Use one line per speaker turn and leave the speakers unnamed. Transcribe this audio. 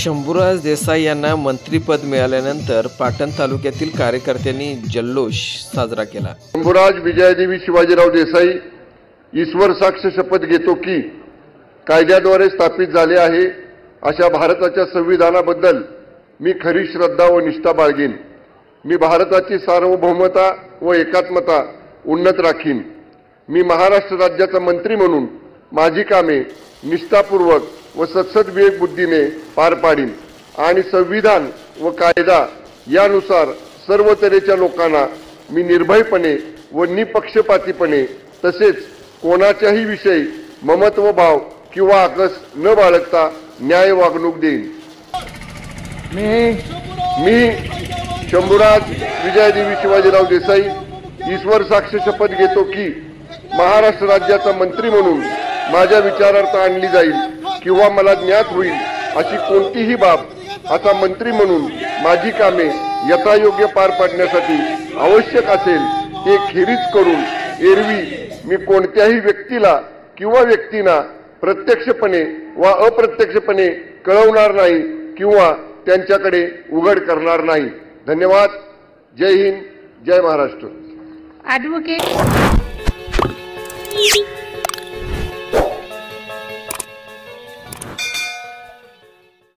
शंभूराज देसाई यांना मंत्रिपद मिळाल्यानंतर पाटण तालुक्यातील कार्यकर्त्यांनी जल्लोष साजरा केला।
शंभूराज विजयादेवी शिवाजीराव देसाई ईश्वर साक्ष शपथ घेतो की कायद्याद्वारे स्थापित झाले आहे अशा भारताच्या संविधानाबद्दल मी खरी श्रद्धा व निष्ठा बाळगीन। मी भारताची सार्वभौमता व एकात्मता उन्नत राखीन। मी महाराष्ट्र राज्याचा मंत्री म्हणून माझी कामे निष्ठापूर्वक व सत्सद विवेक बुद्धीने पार पाडीन आणि संविधान व कायदा यानुसार सर्व तऱ्हेच्या लोकांना मी निर्भयपणे व निपक्षपातीपणे तसेच कोणाच्याही विषयी ममत्व भाव किंवा आकस न बाळगता न्याय वागणूक देईन। मी शंभूराज विजयादेवी शिवाजीराव देसाई ईश्वर साक्ष शपथ घेतो की महाराष्ट्र राज्याचा मंत्री म्हणून माझ्या विचारार्थ आणली जाईल किंवा मला ज्ञात होईल अशी कोणतीही बाब आता मंत्री म्हणून माझी कामे यथायोग्य पार पाडण्यासाठी आवश्यक असेल ते खेरीज करून एरवी मी कोणत्याही व्यक्तीला किंवा व्यक्तींना प्रत्यक्षपणे वा अप्रत्यक्षपणे कळवणार नाही किंवा त्यांच्याकडे उघड करणार नाही। धन्यवाद। जय हिंद, जय महाराष्ट्र।
ॲडव्होकेट